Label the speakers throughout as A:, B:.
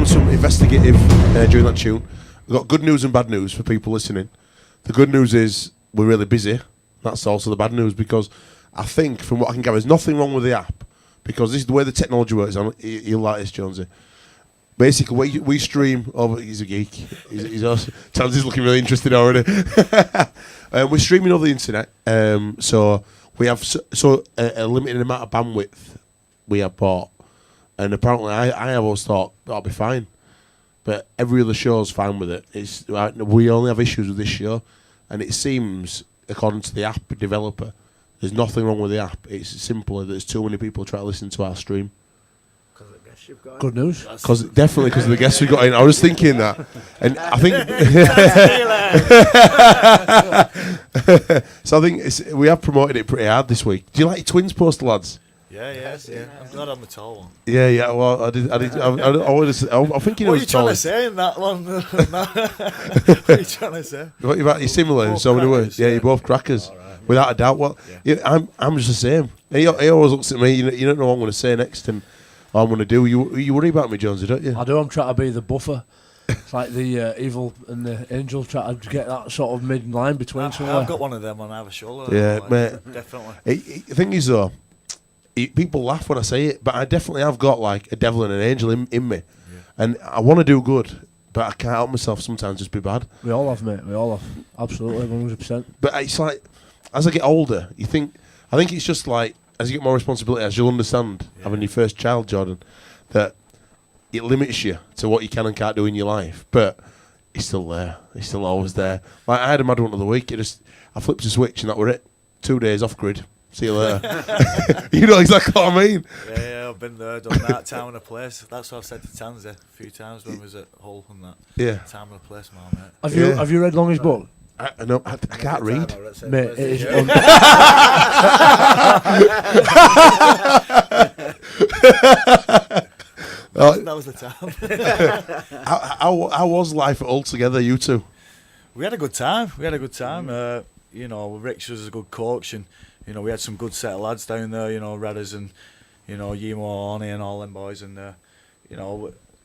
A: done some investigative during that tune. We've got good news and bad news for people listening. The good news is we're really busy. That's also the bad news, because I think, from what I can gather, there's nothing wrong with the app, because this is the way the technology works. You'll like this, Jonesy. Basically, we stream over. He's a geek. He's awesome. Tansey's looking really interested already. We're streaming over the internet, so we have a limited amount of bandwidth we have bought, and apparently I always thought that'll be fine, but every other show's fine with it. We only have issues with this show, and it seems, according to the app developer, there's nothing wrong with the app. It's simply there's too many people trying to listen to our stream.
B: Good news.
A: Definitely because of the guests we got in. I was thinking that, and I think. So I think we have promoted it pretty hard this week. Do you like your twins poster, lads?
C: Yeah. I'm not on the tall one.
A: Yeah. Well, I did. I'm thinking it was tall.
C: What are you trying to say in that one? What are you trying to say?
A: You're similar in so many words. Yeah, you're both crackers, without a doubt. Well, I'm just the same. He always looks at me. You don't know what I'm going to say next, and what I'm going to do. You worry about me, Jonesy, don't you?
B: I do. I'm trying to be the buffer. It's like the evil and the angel trying to get that sort of mid-line between somewhere.
C: I've got one of them on either shoulder.
A: Yeah, mate.
C: Definitely.
A: The thing is, though, people laugh when I say it, but I definitely have got like a devil and an angel in me. Yeah. And I want to do good, but I can't help myself sometimes just be bad.
B: We all have, mate. We all have. Absolutely, 100%.
A: But it's like, as I get older, I think it's just like, as you get more responsibility, as you'll understand, having your first child, Jordan, that it limits you to what you can and can't do in your life. But it's still there. It's still always there. Like, I had a mad one of the week. I flipped a switch and that were it. 2 days off grid. See you later. You know exactly what I mean.
C: Yeah, I've been there, done that. Time and a place. That's what I've said to Tansey a few times when we was at Hull and that.
A: Yeah.
C: Time and a place, man, mate.
B: Have you read Long's book?
A: I can't read.
B: Mate, it is
C: that was the time.
A: How was life at Hull together, you two?
C: We had a good time. Rich was a good coach, and we had some good set of lads down there. Redders and Yemo, Arnie, and all them boys, and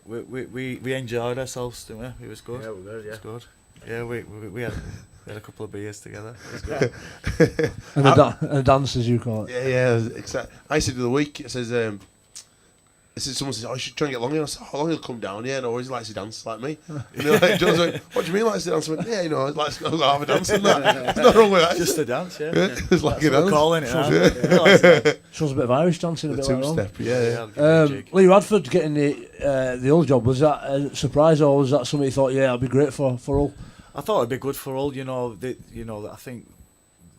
C: we enjoyed ourselves, didn't we? It was good.
D: Yeah, we were. Yeah,
C: it was good. Yeah, we had a couple of beers together. It was good.
B: and a dance, as you call it.
A: Yeah, exactly. I used to do the week. It says, someone says, you should try and get Longy. I said, Longy will come down. Yeah, no, he likes to dance like me. John's like, what do you mean likes to dance? I went, yeah, he likes to have a dance and that. There's nothing wrong with that.
C: Just a dance, yeah.
A: It's like a dance.
C: Calling it.
B: Shows a bit of Irish dancing, a bit like
A: two-step, yeah.
B: Lee Radford getting the Hull job, was that a surprise, or was that something you thought, that'd be great for Hull?
C: I thought it'd be good for Hull. I think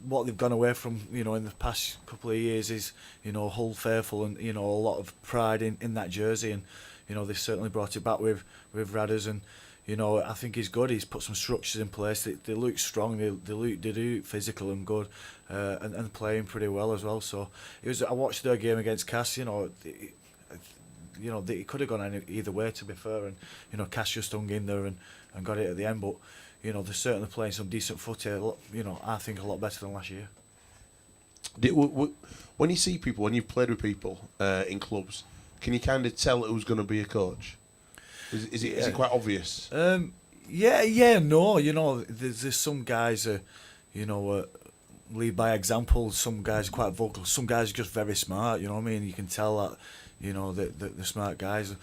C: what they've gone away from, in the past couple of years is, Hull faithful and, a lot of pride in that jersey, and, they've certainly brought it back with Radders, and, I think he's good. He's put some structures in place. They look strong. They do physical and good, and playing pretty well as well. So I watched their game against Cass. It could have gone either way, to be fair, and Cass just hung in there and got it at the end, but. They're certainly playing some decent footy. I think a lot better than last year.
A: When you see people, when you've played with people in clubs, can you kind of tell who's going to be a coach? Is it quite obvious?
C: No. There's some guys, lead by example. Some guys are quite vocal. Some guys are just very smart. You know what I mean? You can tell that. The smart guys.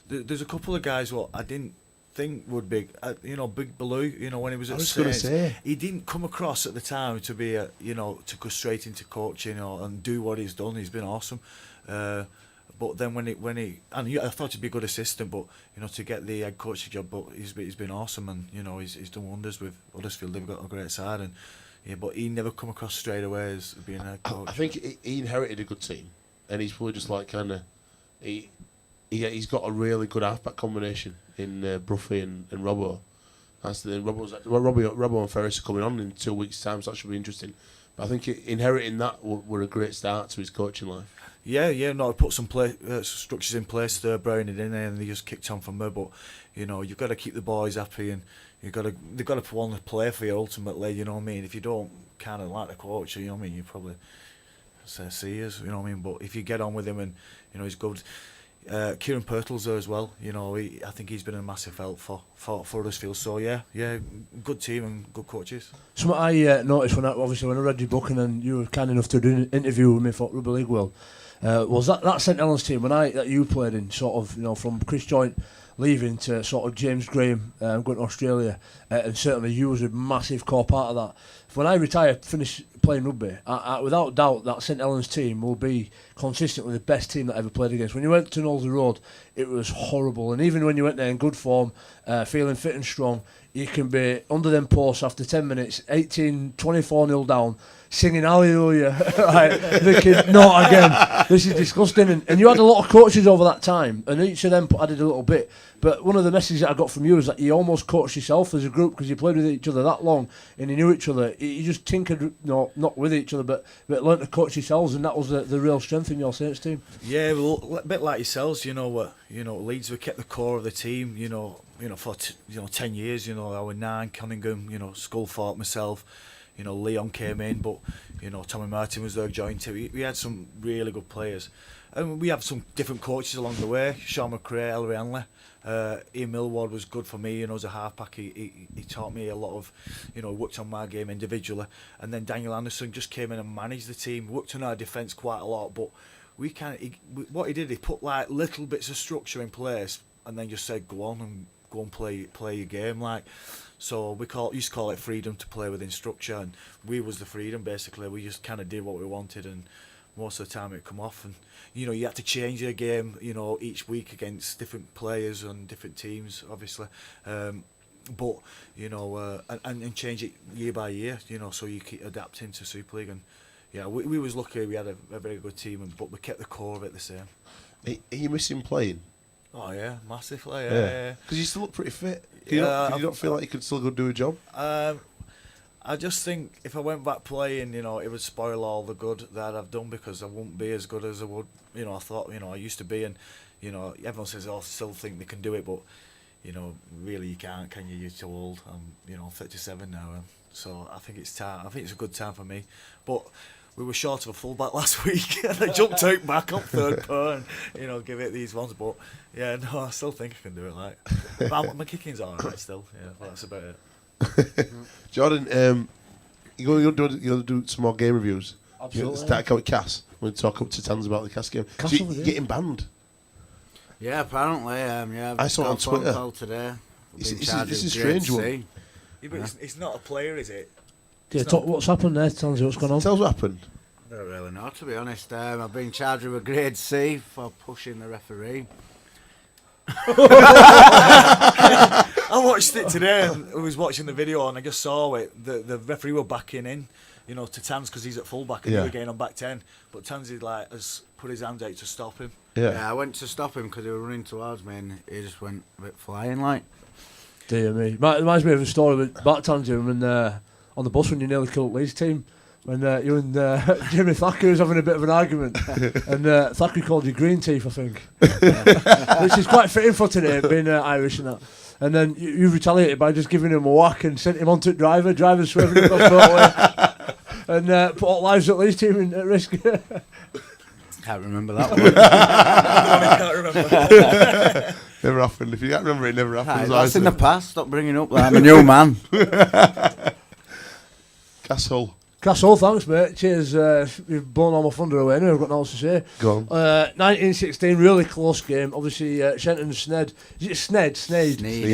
C: There's a couple of guys. I didn't think would be, Big Baloo, when he was at Saints, he didn't come across at the time to be to go straight into coaching and do what he's done. He's been awesome, but then when he I thought he'd be a good assistant, but to get the head coaching job, but he's been awesome, and he's done wonders with Huddersfield. They've got a great side, and but he never come across straight away as being a head coach.
A: I think he inherited a good team, and he's probably just like kind of he's got a really good halfback combination in Bruffy and Robbo. That's the Robbo and Ferris are coming on in 2 weeks' time, so that should be interesting. But I think inheriting that were a great start to his coaching life.
C: Yeah. No, put some structures in place there, Brown it in there, and they just kicked on from there. But you've got to keep the boys happy, and they've got to want to play for you ultimately. You know what I mean? If you don't kind of like the coach, you know what I mean, you probably say see us. You know what I mean? But if you get on with him and he's good. Kieran Pirtle's there as well. You know, I think he's been a massive help for Huddersfield. So yeah, good team and good coaches.
B: Something I noticed when I read your book and then you were kind enough to do an interview with me for Rugby League World, was that St Helens team that you played in, sort of, you know, from Chris Joynt leaving to sort of James Graham going to Australia, and certainly you was a massive core part of that. When I retire, finish playing rugby, I without doubt that St Helens team will be consistently the best team that I ever played against. When you went to Knowsley Road, it was horrible, and even when you went there in good form, feeling fit and strong, you can be under them posts after 10 minutes, 24-0 down, singing hallelujah, like, thinking, not again, this is disgusting. And you had a lot of coaches over that time, and each of them added a little bit. But one of the messages that I got from you is that you almost coached yourself as a group, because you played with each other that long and you knew each other. You just tinkered, not with each other, but learned to coach yourselves, and that was the real strength in your Saints team.
C: Yeah, well, a bit like yourselves, Leeds, we kept the core of the team, for 10 years, our 9, Cunningham, Skullthorpe, myself, Leon came in, but, Tommy Martin was there, joined too. We had some really good players. And we have some different coaches along the way. Sean McRae, Ellery Hanley. Ian Millward was good for me, as a halfback. He taught me a lot of, worked on my game individually. And then Daniel Anderson just came in and managed the team, worked on our defence quite a lot. But what he did, he put like little bits of structure in place, and then just said, go on play your game. So we used to call it freedom to play within structure, and we was the freedom basically. We just kind of did what we wanted, and most of the time it come off, and you had to change your game each week against different players and different teams obviously, but and change it year by year, so you keep adapting to Super League. And yeah, we was lucky, we had a very good team, but we kept the core of it the same.
A: Are you missing playing?
C: Oh yeah, massively. Yeah.
A: Because you still look pretty fit. You don't feel like you could still go do a job?
C: I just think if I went back playing, it would spoil all the good that I've done, because I wouldn't be as good as I would. I thought, I used to be, and everyone says, "Oh, I still think they can do it," but really you can't, can you? You're too old. I'm 37 now, so I think it's time. I think it's a good time for me, but. We were short of a fullback last week, and I jumped out back up third pair and give it these ones. But yeah, no, I still think I can do it. My kicking's alright still. Yeah, but that's about it.
A: Jordan, you're going to do some more game reviews.
B: Absolutely.
A: Start out with Cass. We'll talk up to Tansey about the Cass game. So you're getting banned.
D: Yeah, apparently. Yeah,
A: I saw it on Twitter.
D: Call today.
A: This is a strange one.
C: Yeah, but it's not a player, is it?
B: Yeah, what's happened there, Tansey? What's going on?
A: Tell us what happened.
D: I don't really know, to be honest. I've been charged with a grade C for pushing the referee.
C: I watched it today, and I was watching the video, and I just saw it. The referee were backing in, to Tans, because he's at fullback, and they were getting on back 10. But Tansey has put his hand out to stop him.
D: Yeah, I went to stop him because he was running towards me, and he just went a bit flying like.
B: Dear me, it reminds me of a story about Tansey when on the bus when you nearly killed Lee's team. When you and Jimmy Thacker was having a bit of an argument, and Thacker called you green teeth, I think, which is quite fitting for today, being Irish and that. And then you retaliated by just giving him a whack and sent him on to driver swerving across the motorway, and put all lives at Lee's team at risk.
D: Can't remember that one.
C: I can't remember.
A: Never happened. If you can't remember, it never happened.
D: That's in the past. Stop bringing up that. I'm a new man.
B: Castle, thanks mate. Cheers. You've blown all my thunder away anyway, I've got nothing else to say.
A: Go on.
B: 1916, really close game. Obviously, Shenton Sned. Is it Sned? Sneedy.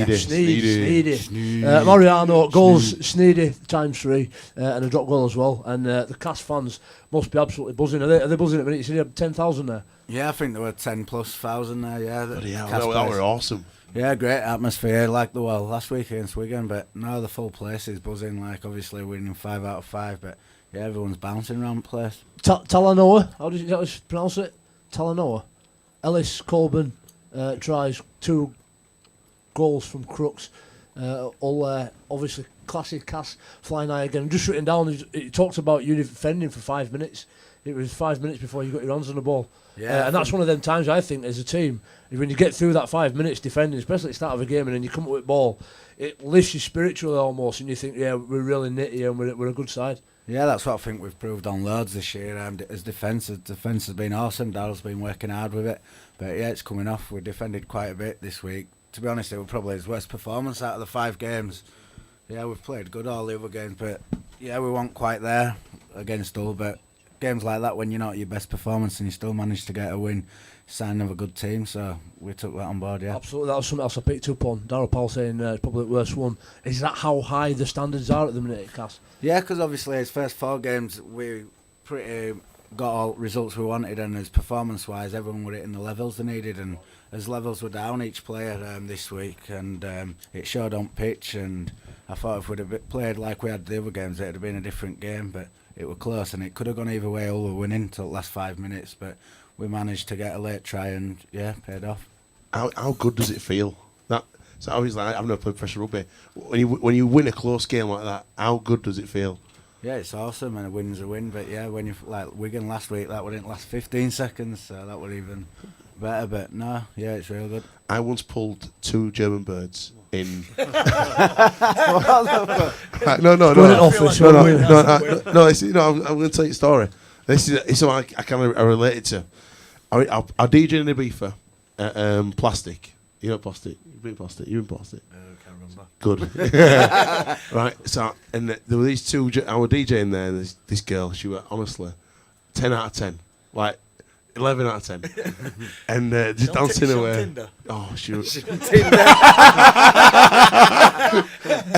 B: Mariano, goals, Sneedy, ×3, and a drop goal as well. And the Cass fans must be absolutely buzzing. Are they buzzing at the minute? You said you had 10,000 there?
D: Yeah, I think there were 10,000+ there, yeah.
A: That were awesome.
D: Yeah, great atmosphere, like the last week against Wigan, but no, the full place is buzzing, like obviously winning 5 out of 5, but yeah, everyone's bouncing around the place.
B: Talanoa, how did you pronounce it? Talanoa. Ellis Colburn tries 2 goals from Crooks. All obviously classic Cass flying high again. Just written down, it talks about you defending for 5 minutes. It was 5 minutes before you got your hands on the ball. Yeah, and that's one of them times I think as a team, when you get through that 5 minutes defending, especially at the start of a game, and then you come up with ball, it lifts you spiritually almost, and you think, yeah, we're really knit here and we're a good side.
D: Yeah, that's what I think we've proved on loads this year. As defence has been awesome. Daryl's been working hard with it. But yeah, it's coming off. We defended quite a bit this week. To be honest, it was probably his worst performance out of the 5 games. Yeah, we've played good all the other games, but yeah, we weren't quite there against Hull. But games like that, when you're not at your best performance and you still manage to get a win, sign of a good team. So we took that on board. Yeah,
B: Absolutely, that was something else I picked up on. Darryl Powell saying it's probably the worst one. Is that how high the standards are at the minute, Cass?
D: Yeah, because obviously his first 4 games we pretty got all results we wanted, and as performance-wise, everyone were hitting the levels they needed, and as levels were down each player this week, and it showed on pitch. And I thought if we'd have played like we had the other games, it'd have been a different game, but it was close, and it could have gone either way. All were winning till the last 5 minutes, but we managed to get a late try, and yeah, paid off.
A: How good does it feel? So I was like, I've never played professional rugby. When you win a close game like that, how good does it feel?
D: Yeah, it's awesome, and a win's a win. But yeah, when you like Wigan last week, that wouldn't last 15 seconds, so that would even better. But no, yeah, it's real good.
A: I once pulled 2 German birds in. No. I'm going to tell you a story. This is something I kind of related to. I DJ in Ibiza, plastic. You know plastic. You've been plastic. You're in plastic.
C: Can't remember.
A: Good. Right. So, and there were these 2. I was DJing there, and this girl. She was honestly 10 out of 10, like 11 out of 10, and just dancing away. Oh, she was. Hey,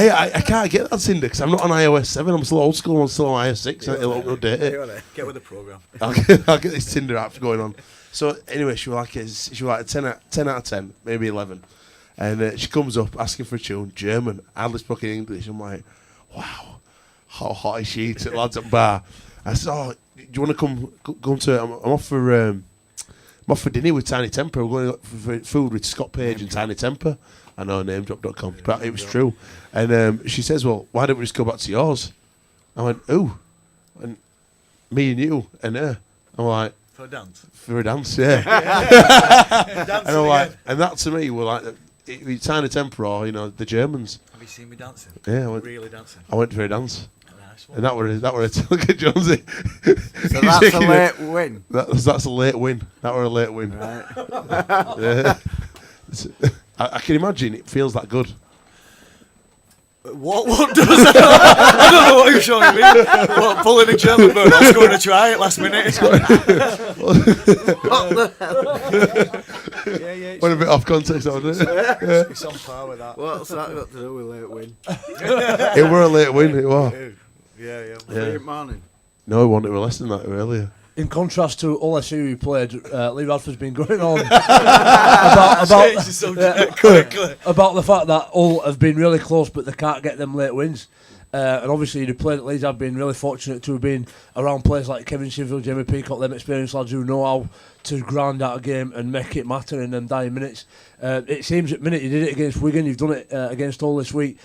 A: I can't get that Tinder because I'm not on iOS 7. I'm still old school. I'm still on iOS 6. It'll update it.
C: Get with the program.
A: I'll get this Tinder app going on. So anyway, she was like a 10 out of 10, maybe 11, and she comes up asking for a tune, German, hardly spoken English. I'm like, wow, how hot is she to the lads at bar? I said, oh, do you want to come to? I'm off for dinner with Tiny Temper. We're going for food with Scott Page and Tiny Temper. I know, namedrop.com, but it was true. And she says, well, why don't we just go back to yours? I went, ooh, and me and you and her. I'm like,
C: for a dance?
A: For a dance, yeah. And I'm like, and that to me were like, Tiny Temper or, the Germans.
C: Have you seen me dancing?
A: Yeah,
C: really dancing.
A: I went for a dance.
C: Nice one.
A: And that were a look at Jonesy.
D: So that's a late win.
A: That's a late win. That were a late win.
D: Right.
A: Yeah. I can imagine it feels that good.
C: What does that? I don't know what you're showing me. What, pulling a German bird? I was going to try it last minute. Yeah.
A: Went a bit off context, wasn't it?
C: Yeah. It's on par with that.
D: What's that got to do with late win?
A: It were a late win, it was.
C: Yeah.
A: Yeah.
D: Morning.
A: No, it were less than that earlier.
B: In contrast to all I see we played, Lee Radford's been going on about the fact that all have been really close, but they can't get them late wins. And obviously, the players at Leeds have been really fortunate to have been around players like Kevin Sinfield, Jamie Peacock, them experienced lads who know how to grind out a game and make it matter in them dying minutes. It seems at the minute you did it against Wigan, you've done it against Hull this week.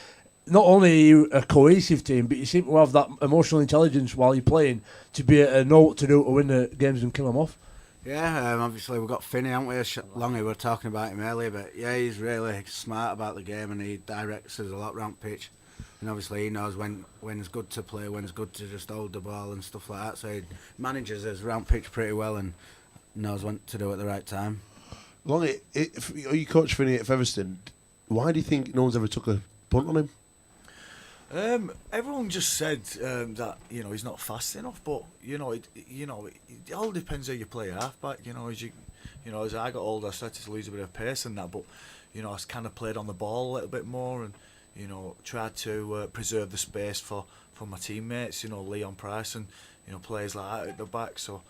B: Not only are you a cohesive team, but you seem to have that emotional intelligence while you're playing to be able to know what to do to win the games and kill them off.
D: Yeah, obviously we've got Finney, haven't we? Longy, we were talking about him earlier, but yeah, he's really smart about the game and he directs us a lot round pitch. And obviously he knows when it's good to play, when it's good to just hold the ball and stuff like that. So he manages us round pitch pretty well and knows when to do it at the right time.
A: Longy, you coach Finney at Featherstone. Why do you think no one's ever took a punt on him?
C: Everyone just said that he's not fast enough, but it all depends how you play halfback. As I got older, I started to lose a bit of pace and that, but I kind of played on the ball a little bit more and tried to preserve the space for my teammates. Leon Price and players like that at the back. So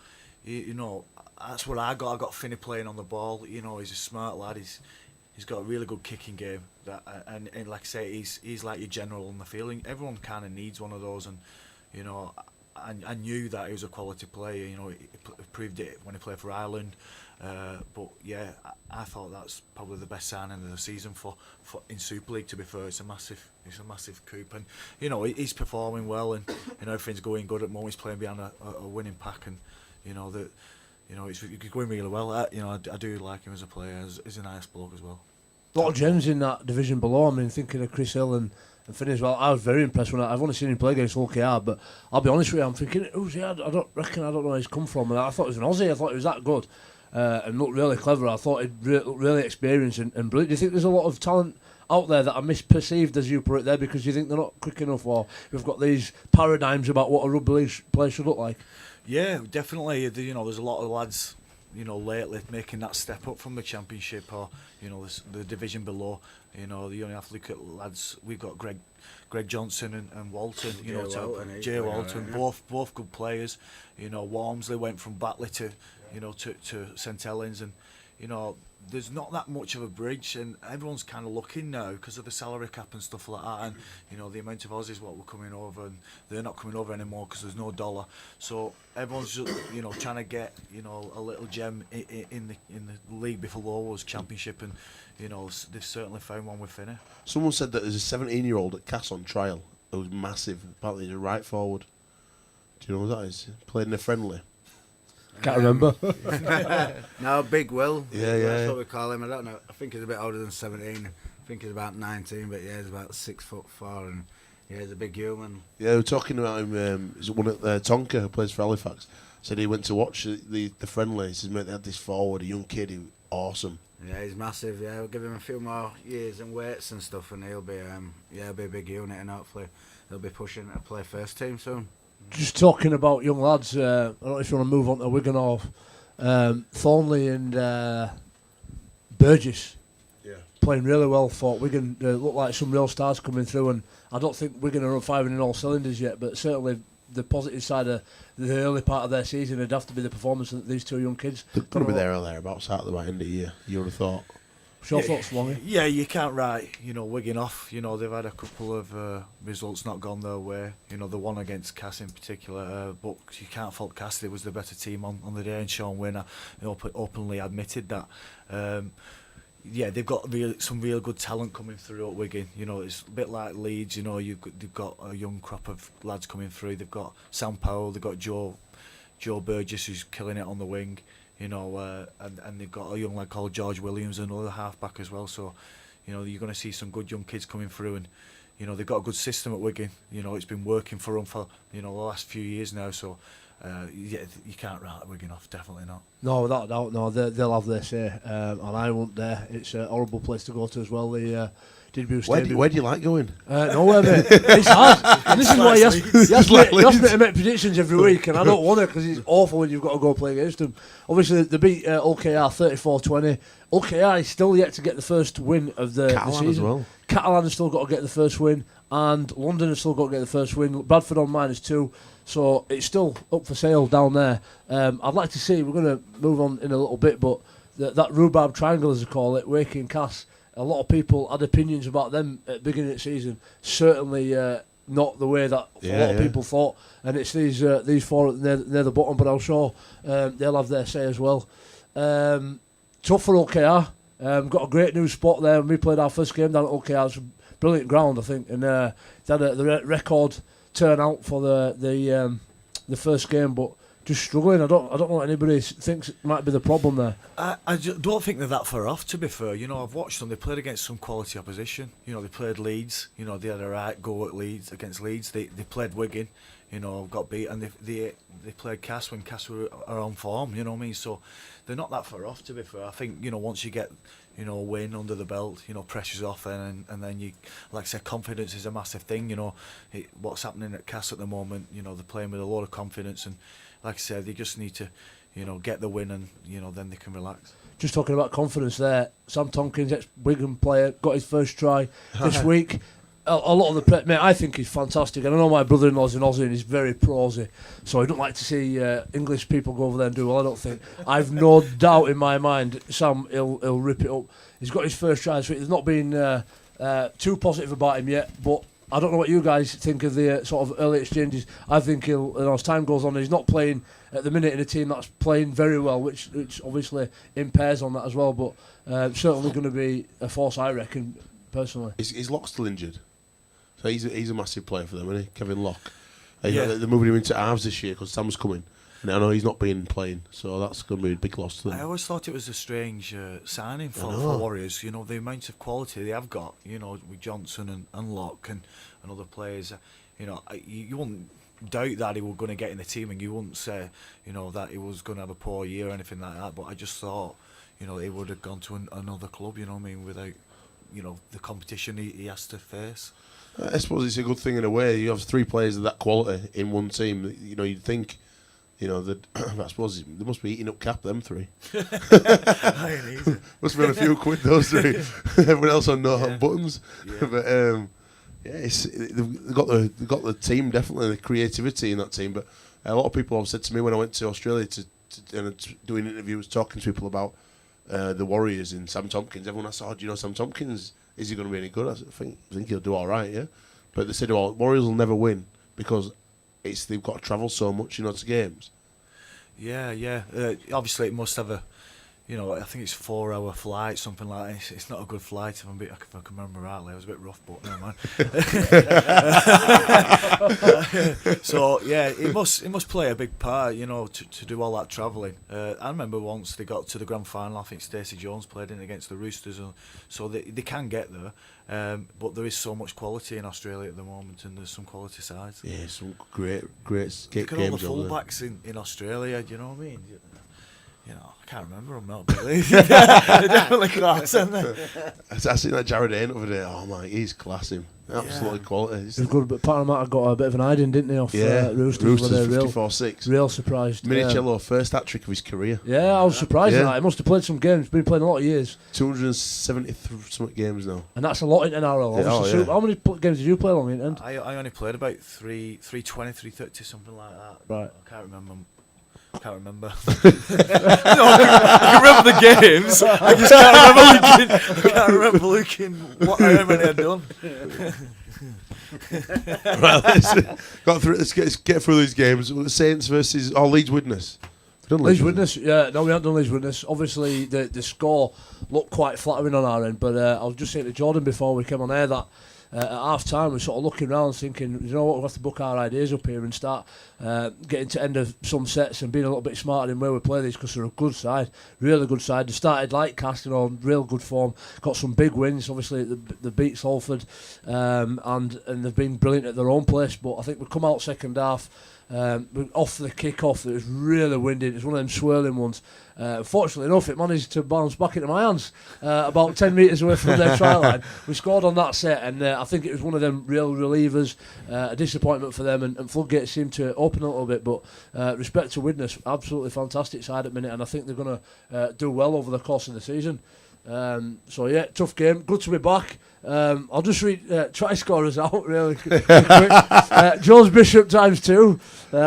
C: that's what I got. I got Finney playing on the ball. He's a smart lad. He's got a really good kicking game, and like I say, he's like your general on the field. Everyone kind of needs one of those, and I knew that he was a quality player. He proved it when he played for Ireland. But yeah, I thought that's probably the best signing of the season for in Super League. To be fair, it's a massive coup, and he's performing well, and everything's going good at the moment. He's playing behind a winning pack, and he's going really well. I do like him as a player. He's a nice bloke as well.
B: A lot of gems in that division below. I mean, thinking of Chris Hill and Finn as well. I was very impressed when I've only seen him play against OKR, but I'll be honest with you, I'm thinking, who's he? I don't know where he's come from. And I thought he was an Aussie. I thought he was that good and looked really clever. I thought he'd looked really experienced and brilliant. Do you think there's a lot of talent out there that are misperceived, as you put it there, because you think they're not quick enough, or we've got these paradigms about what a rugby league player should look like?
C: Yeah, definitely. There's a lot of lads, lately making that step up from the championship or, the division below. You only have to look at lads. We've got Greg Johnson and Walton. Jay Walton, both good players. Walmsley went from Batley to St Helens, and there's not that much of a bridge, and everyone's kind of looking now because of the salary cap and stuff like that, and the amount of Aussies what were coming over, and they're not coming over anymore because there's no dollar. So everyone's just trying to get a little gem in the league below us, championship, and they've certainly found one with Finney.
A: Someone said that there's a 17-year-old at Cass on trial who was massive. Apparently he's a right forward. Do you know who that is? Played in a friendly.
B: Can't remember.
D: No, Big Will.
A: Yeah.
D: That's what we call him. I don't know. I think he's a bit older than 17. I think he's about 19, but he's about 6'4", and he's a big human.
A: Yeah, we were talking about him. Is one at Tonka who plays for Halifax. Said he went to watch the friendly. He says, mate, they had this forward, a young kid, who awesome.
D: Yeah, he's massive. Yeah, we'll give him a few more years and weights and stuff, and he'll be a big unit, and hopefully he'll be pushing to play first team soon.
B: Just talking about young lads, I don't know if you want to move on to Wigan or Thornley and Burgess.
A: Yeah.
B: Playing really well for Wigan. Look like some real stars coming through, and I don't think Wigan are firing in all cylinders yet, but certainly the positive side of the early part of their season would have to be the performance of these two young kids.
A: They're going to be there or thereabouts out of the right end of the year, you would have thought.
B: Your thoughts, Longy?
C: Yeah, you can't write, Wigan off. They've had a couple of results not gone their way. The one against Cass in particular, but you can't fault Cass. They was the better team on the day, and Sean Winner openly admitted that. They've got some real good talent coming through at Wigan. It's a bit like Leeds. They've got a young crop of lads coming through. They've got Sam Powell. They've got Joe Burgess, who's killing it on the wing. And they've got a young lad called George Williams, another halfback as well. So, you're going to see some good young kids coming through, and they've got a good system at Wigan. It's been working for them for the last few years now. So, you can't write Wigan off, definitely not. No,
B: without a doubt, no. They'll have their say, and I won't dare. It's a horrible place to go to as well. The
A: Where do you like going?
B: Nowhere, mate. It's hard. And this is why you ask me to make predictions every week, and I don't want to because it's awful when you've got to go play against them. Obviously, they beat OKR 34-20. OKR is still yet to get the first win of the season.
A: As well.
B: Catalan has still got to get the first win, and London has still got to get the first win. Bradford on -2, so it's still up for sale down there. I'd like to see, we're going to move on in a little bit, but that rhubarb triangle, as they call it, Wakey and Cass, a lot of people had opinions about them at the beginning of the season. Certainly not the way that a lot of people thought. And it's these four near the bottom, but I'm sure they'll have their say as well. Tough for OKR. Got a great new spot there. We played our first game down at OKR. It's a brilliant ground, I think. And they had the record turnout for the first game, but just struggling. I don't know what anybody thinks might be the problem there.
C: I don't think they're that far off, to be fair. I've watched them. They played against some quality opposition. They played Leeds. They had a right go at Leeds against Leeds. They played Wigan. Got beat, and they played Cass when Cass are on form. You know what I mean? So they're not that far off, to be fair. I think once you get a win under the belt, pressure's off, and then you, like I said, confidence is a massive thing. What's happening at Cass at the moment? They're playing with a lot of confidence, and like I said, they just need to, get the win, and then they can relax.
B: Just talking about confidence there, Sam Tompkins, ex-Wigan player, got his first try this week. A lot of the mate, I think he's fantastic, and I know my brother-in-law's an Aussie and he's very pro-Aussie, so I don't like to see English people go over there and do well. I don't think. I've no doubt in my mind Sam he'll rip it up. He's got his first try this week. There's not been too positive about him yet, but I don't know what you guys think of the sort of early exchanges. I think he'll, as time goes on, he's not playing at the minute in a team that's playing very well, which obviously impairs on that as well. But certainly going to be a force, I reckon, personally.
A: Is Locke still injured? So he's a massive player for them, isn't he? Kevin Locke. They're moving him into halves this year because Sam's coming. And I know he's not been playing, so that's going to be a big loss to them.
C: I always thought it was a strange signing for Warriors. You know, the amount of quality they have got, you know, with Johnson and Locke and other players. You know, you wouldn't doubt that he was going to get in the team, and you wouldn't say, you know, that he was going to have a poor year or anything like that. But I just thought, you know, he would have gone to another club, you know what I mean, without, you know, the competition he has to face.
A: I suppose it's a good thing in a way. You have 3 players of that quality in one team. You know, you'd think, you know, that I suppose they must be eating up cap, them 3. Must have been a few quid, those 3. Everyone else on no hot buttons. Yeah. But they've got the team, definitely the creativity in that team. But a lot of people have said to me when I went to Australia to doing interviews, talking to people about the Warriors and Sam Tompkins. Everyone asked, "Oh, do you know Sam Tompkins? Is he going to be any good?" I think he'll do all right, yeah. But they said, "Well, Warriors will never win because they've got to travel so much, you know, to games."
C: Yeah. Obviously, it must have a, you know, I think it's 4-hour flight, something like that. It's not a good flight if I can remember rightly. It was a bit rough, but never mind. So yeah, it must play a big part, you know, to do all that travelling. I remember once they got to the grand final. I think Stacey Jones played in against the Roosters, so they can get there. But there is so much quality in Australia at the moment, and there's some quality sides.
A: Yeah, some great
C: Look at all the fullbacks in Australia. Do you know what I mean? You know, I can't remember them not really. They're definitely class, aren't they?
A: I seen that Jared Hayne over there. Oh my, he's class him. Absolutely quality.
B: He's good, but part of that got a bit of an hiding, didn't he? Off Roosters
A: 54-6.
B: Real surprised.
A: Minicello, first hat trick of his career.
B: Yeah, I was surprised at that. He must have played some games. Been playing a lot of years.
A: 270 something games now.
B: And that's a lot in NRL.
A: Yeah,
B: how many games did you play long in end?
C: I only played about 320, 330, something like that.
B: Right.
C: I can't remember. No, I can remember the games. I just can't remember looking what how many I'd done.
A: Right, let's get through these games. Saints versus Leeds Widnes.
B: Leeds Widnes, yeah. No, we haven't done Leeds Widnes. Obviously, the score looked quite flattering on our end, but I was just saying to Jordan before we came on air that at half time we're sort of looking around thinking, you know what, we'll have to book our ideas up here and start getting to end of some sets and being a little bit smarter in where we play these, because they're a good side, really good side. They started like cast, you know, real good form, got some big wins. Obviously the beat Salford, and they've been brilliant at their own place, but I think we come out second half. Off the kick-off, it was really windy. It was one of them swirling ones. Fortunately enough, it managed to bounce back into my hands about 10 metres away from their try line. We scored on that set, and I think it was one of them real relievers. A disappointment for them, and floodgates seemed to open a little bit. But respect to Widnes, absolutely fantastic side at the minute, and I think they're going to do well over the course of the season. So yeah, tough game. Good to be back. I'll just read try scorers out really quick. Jones Bishop ×2,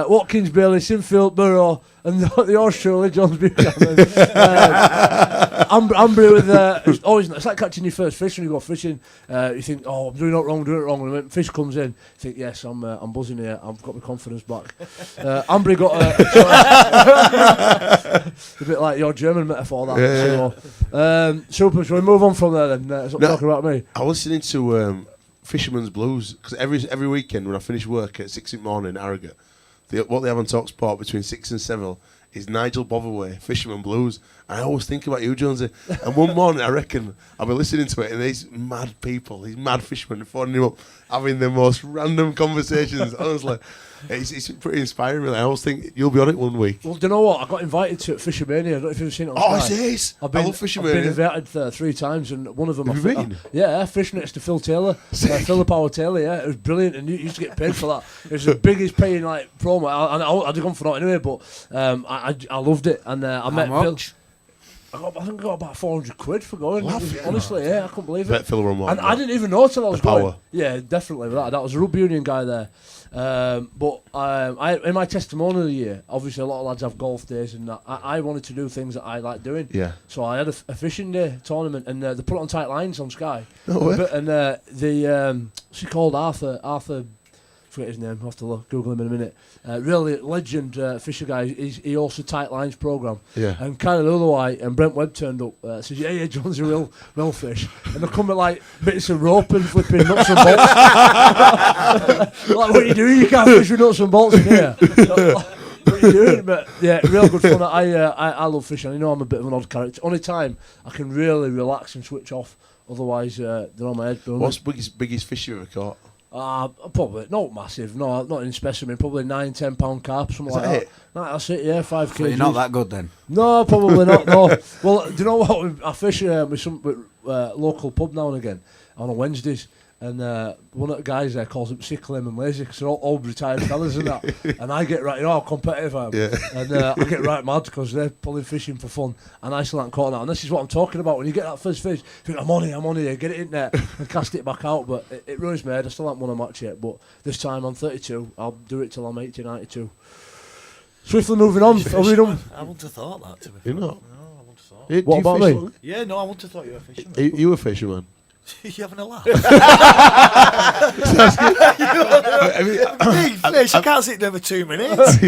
B: Watkins, Bailey, Sinfield, Burrow, and yours truly, Jones Buchanan. Ambry with it's like catching your first fish when you go fishing. You think, oh, I'm doing it wrong, and when fish comes in, you think, yes, I'm buzzing here. I've got my confidence back. Ambry got a bit like your German metaphor. That.
A: Yeah.
B: So, super. Shall we move on from there then? Stop talking about me.
A: I was listening to Fisherman's Blues because every weekend when I finish work at 6 in the morning in Harrogate, what they have on TalkSport between 6 and 7 is Nigel Botherway, Fisherman Blues. And I always think about you, Jonesy. And one morning, I reckon, I'll be listening to it, and these mad people, these mad fishermen, phoning him up, having the most random conversations. Honestly, it's pretty inspiring, really. I always think you'll be on it one week.
B: Well, do you know what? I got invited to Fishermania. I don't know if you've seen it on Sky.
A: It is. I love Fishermania.
B: I've been invited 3 times, and one of them...
A: Have you been?
B: Yeah, fishing next to Phil Taylor. Philip Howard Taylor, yeah. It was brilliant, and you used to get paid for that. It was the biggest paying promo. I'd have gone for that anyway, but I loved it. And I met Phil. I think I got about 400 quid for going. Honestly, yeah, I couldn't believe it.
A: Phil won one.
B: And I didn't even know till I was going.
A: Power.
B: Yeah, definitely. That was a rugby union guy there. But in my testimonial year, obviously a lot of lads have golf days, and I wanted to do things that I like doing. Yeah. So I had a fishing day tournament, and they put it on Tight Lines on Sky. And what's he called? Arthur. I forget his name. I'll have to Google him in a minute. Really legend fisher guy. He hosts a Tight Lines programme. Yeah. And Karen Luluai and Brent Webb turned up. Says, yeah, John's a real fish. And they come with like bits of rope and flipping nuts and bolts. Like, what are you doing? You can't fish with nuts and bolts in here. what you doing? But yeah, real good fun. I love fishing. I know I'm a bit of an odd character. Only time I can really relax and switch off. Otherwise, they're on my head.
A: What's biggest fish you ever caught?
B: Probably not massive. No, not in specimen. Probably 9-10 pound carp, something like that.
A: It?
B: No, that's it. Yeah, 5 kg.
D: So you're not that good then.
B: No, probably not. No. Well, do you know what? I fish with some local pub now and again on a Wednesdays. And one of the guys there calls them sickle and lazy because they're all retired fellas and that. And I get right, you know how competitive I am.
A: Yeah.
B: And I get right mad because they're pulling fishing for fun and I still haven't caught that. And this is what I'm talking about. When you get that first fish, you think, I'm on here, get it in there and cast it back out. But it ruins my head. I still haven't won a match yet. But this time I'm 32. I'll do it till I'm 80, 92. Swiftly moving on. Are we done?
C: I wouldn't have thought that, to be
A: You
C: fair.
A: know?
C: No, I wouldn't have thought.
A: Do
B: What
A: you
B: about
A: fish
B: me?
A: long?
C: Yeah, no, I wouldn't have thought you were a fisherman.
A: You a fisherman?
C: You having a laugh?
A: I mean,
C: Big fish, I can't sit there for 2 minutes.